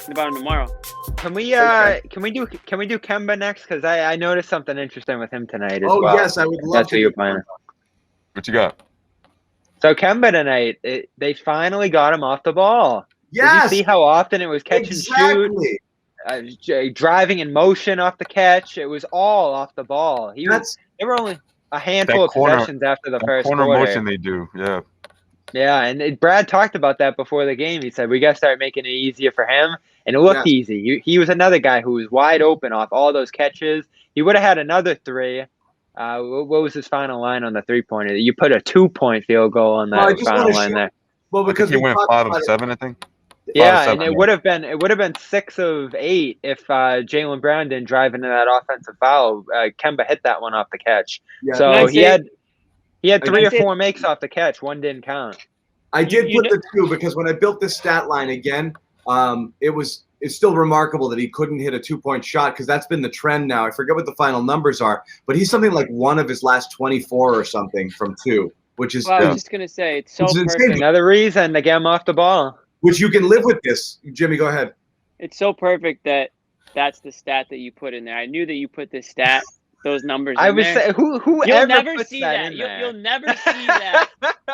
talking about him tomorrow. Can we do Kemba next? Because I noticed something interesting with him tonight as well. Oh yes, I would love That's to. what you're playing. What you got? So Kemba tonight, they finally got him off the ball. Yes. Did you see how often it was catch Exactly. and shoot, driving in motion off the catch? It was all off the ball. There were only a handful of possessions after the first corner quarter. motion they do, yeah. Yeah, and Brad talked about that before the game. He said, we got to start making it easier for him. And it looked easy. He was another guy who was wide open off all those catches. He would have had another three. What was his final line on the three-pointer? You put a 2-point field goal on that final line there. Well, because he went 5 of 7, I think. Yeah, and it would have been 6 of 8 if Jaylen Brown didn't drive into that offensive foul. Kemba hit that one off the catch. Yeah. So he had 3 or 4 makes off the catch. One didn't count. I did put the 2 because when I built this stat line again, it's still remarkable that he couldn't hit a 2-point shot because that's been the trend now. I forget what the final numbers are, but he's something like 1 of his last 24 or something from 2, which is. Well, I was just gonna say it's so perfect. Another reason to get him off the ball. Which you can live with this, Jimmy. Go ahead. It's so perfect that that's the stat that you put in there. I knew that you put this stat, those numbers. I was saying, whoever you'll never puts see that that. in there. You'll never see that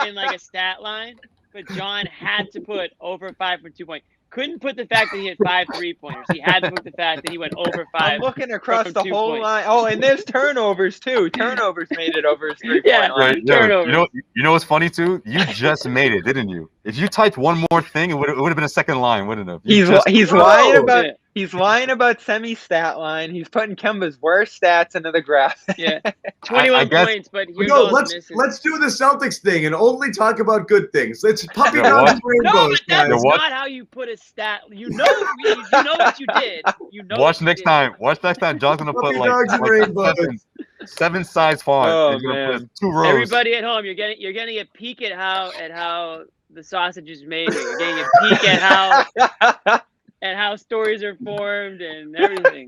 in like a stat line. But John had to put over 5 for 2 points. Couldn't put the fact that he had 5 3-pointers. He had to put the fact that he went over 5. I'm looking across the whole 2 line. Oh, and there's turnovers too. Turnovers made it over his 3-point line. Turnovers. You know what's funny too? You just made it, didn't you? If you typed one more thing, it would have been a second line, wouldn't it? He's lying about semi-stat line. He's putting Kemba's worst stats into the graphic. Yeah, 21 points, but let's do the Celtics thing and only talk about good things. Let's puppy dogs and rainbows. No, but that's not how you put a stat. You know what you did. You know. Watch next time. John's gonna put like 7 size font. Oh, He's gonna man. put 2 rows. Everybody at home, you're getting a peek at how the sausage is made. You're getting a peek at how stories are formed and everything.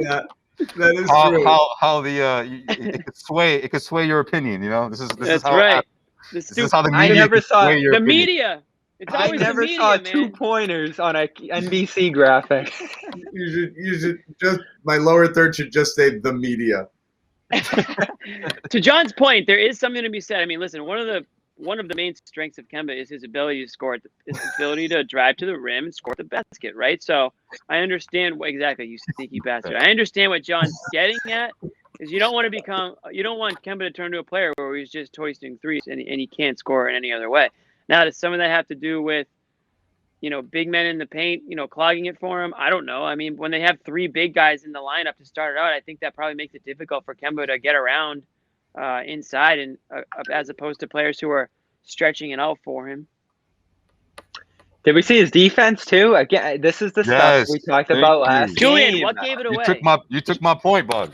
Yeah, that is true. How it could sway your opinion. You know, this is how right. This is how the media. I never saw the media. It's I always never the media, saw man. 2-pointers on a NBC graphic. You should just my lower third should just say the media. To John's point, there is something to be said. I mean, listen, one of the main strengths of Kemba is his ability to score, his ability to drive to the rim and score at the basket, right? So I understand exactly, you sneaky bastard. I understand what John's getting at, is you don't want Kemba to turn to a player where he's just hoisting threes and he can't score in any other way. Now, does some of that have to do with, big men in the paint, clogging it for him? I don't know. I mean, when they have 3 big guys in the lineup to start it out, I think that probably makes it difficult for Kemba to get around inside, and as opposed to players who are stretching it out for him. Did we see his defense too? Again, this is the stuff we talked about last Julian, game. what gave it away? You took my point, bud.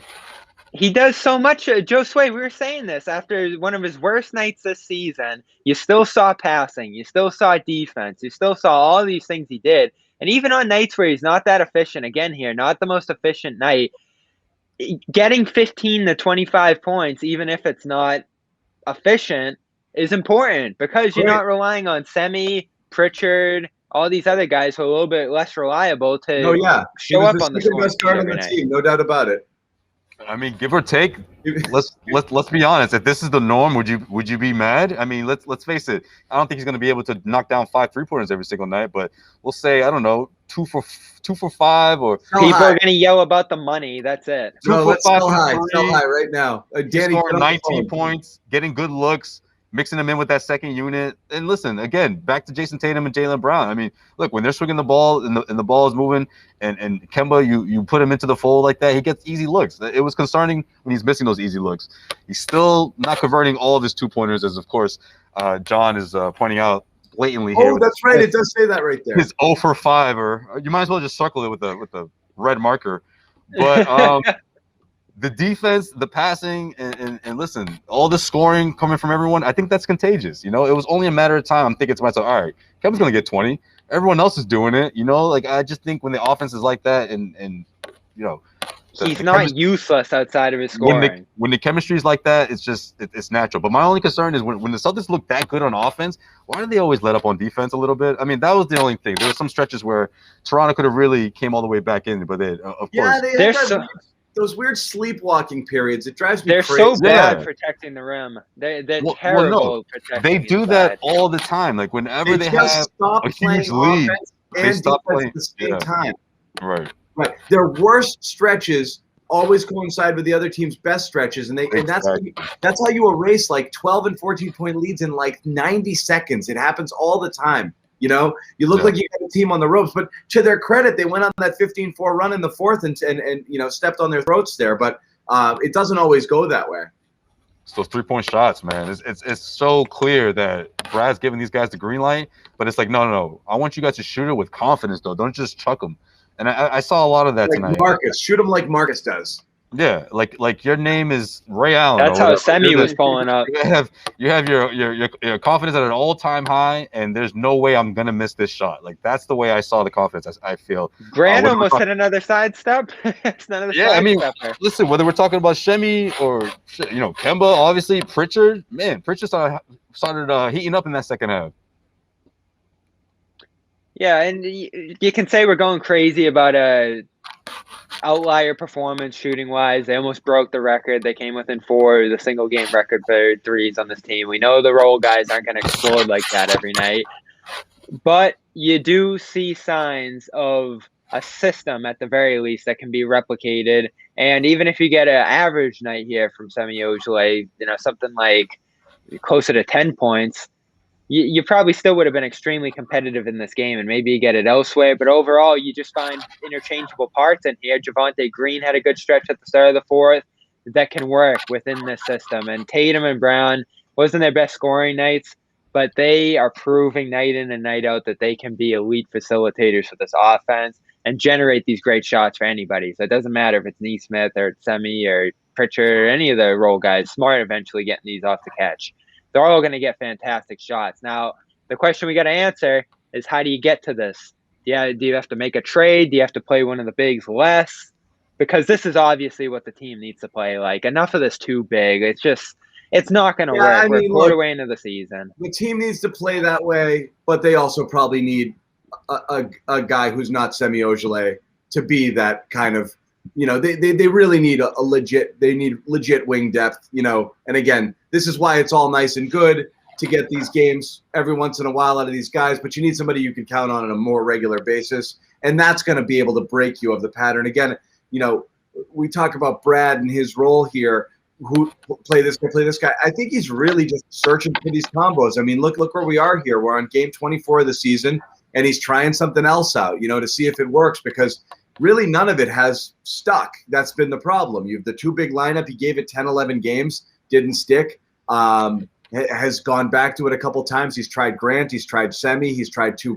He does so much. Joe Sway, we were saying this after one of his worst nights this season. You still saw passing. You still saw defense. You still saw all these things he did. And even on nights where he's not that efficient, again here, not the most efficient night, getting 15 to 25 points, even if it's not efficient, is important because you're not relying on Semi, Pritchard, all these other guys who are a little bit less reliable to show up on the scoring sheet every night. Team, no doubt about it. I mean, give or take, let's be honest. If this is the norm, would you be mad? I mean, let's face it. I don't think he's going to be able to knock down 5 3-pointers every single night. But we'll say, I don't know, 2 for 5, or people are going to yell about the money. That's it. Let's sell high right now. Danny scoring 19 points, getting good looks, mixing them in with that second unit. And listen, again, back to Jayson Tatum and Jaylen Brown. I mean, look, when they're swinging the ball and the ball is moving, and Kemba, you put him into the fold like that, he gets easy looks. It was concerning when he's missing those easy looks. He's still not converting all of his 2-pointers, as of course John is pointing out blatantly here. Oh, that's right. It does say that right there. His 0 for 5, or you might as well just circle it with the red marker. But the defense, the passing, and listen, all the scoring coming from everyone, I think that's contagious. It was only a matter of time. I'm thinking to myself, all right, Kevin's going to get 20. Everyone else is doing it. I just think when the offense is like that and He's not useless outside of his scoring. When the chemistry is like that, it's natural. But my only concern is when the Celtics look that good on offense, why do they always let up on defense a little bit? I mean, that was the only thing. There were some stretches where Toronto could have really came all the way back in, but they, of course. They're those weird sleepwalking periods. It drives me crazy. They're so bad protecting the rim. They're terrible protecting. They do that all the time. Like whenever they have stop a huge lead, they stop playing at the same time. Right. Their worst stretches always coincide with the other team's best stretches, and that's how you erase like 12 and 14-point leads in like 90 seconds. It happens all the time. You know, you look like you got a team on the ropes, but to their credit, they went on that 15-4 run in the fourth and stepped on their throats there. But it doesn't always go that way. It's those 3-point shots, man. It's so clear that Brad's giving these guys the green light, but it's like, no. I want you guys to shoot it with confidence, though. Don't just chuck them. And I saw a lot of that tonight. Marcus, shoot him like Marcus does. Yeah, like your name is Ray Allen. That's how Semi was pulling up. You have your confidence at an all-time high, and there's no way I'm gonna miss this shot. Like that's the way I saw the confidence. I feel. Grant almost hit another sidestep. Listen, whether we're talking about Shemi or Kemba, obviously Pritchard started heating up in that second half. Yeah, and you can say we're going crazy about a outlier performance shooting wise. They almost broke the record. They came within 4, the single game record for threes on this team. We know the role guys aren't going to explode like that every night, but you do see signs of a system at the very least that can be replicated. And even if you get an average night here from Semi Ojeleye, something like closer to 10 points, you probably still would have been extremely competitive in this game, and maybe you get it elsewhere. But overall, you just find interchangeable parts in here. Javonte Green had a good stretch at the start of the fourth that can work within this system. And Tatum and Brown wasn't their best scoring nights, but they are proving night in and night out that they can be elite facilitators for this offense and generate these great shots for anybody. So it doesn't matter if it's Neesmith or Semi or Pritchard or any of the role guys. Smart eventually getting these off the catch. They're all going to get fantastic shots. Now, the question we got to answer is, how do you get to this? Do you have to make a trade? Do you have to play one of the bigs less? Because this is obviously what the team needs to play. Like, enough of this too big. It's not going to work. We're a quarter way into the season. The team needs to play that way, but they also probably need a guy who's not Semi Ojeleye to be that kind of, they really need a legit wing depth, and again, this is why it's all nice and good to get these games every once in a while out of these guys, but you need somebody you can count on a more regular basis, and that's going to be able to break you of the pattern. Again, we talk about Brad and his role here, who play this guy. I think he's really just searching for these combos. I mean, look where we are here. We're on game 24 of the season, and he's trying something else out, to see if it works, because really none of it has stuck. That's been the problem. You have the too big lineup. He gave it 10, 11 games, didn't stick. Has gone back to it a couple times. He's tried Grant. He's tried Semi. He's tried 3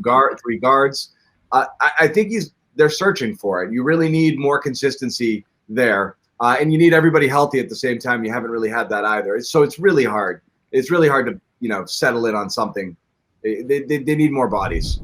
guards. I think they're searching for it. You really need more consistency there. And you need everybody healthy at the same time. You haven't really had that either. So it's really hard. It's really hard to, settle in on something. They need more bodies.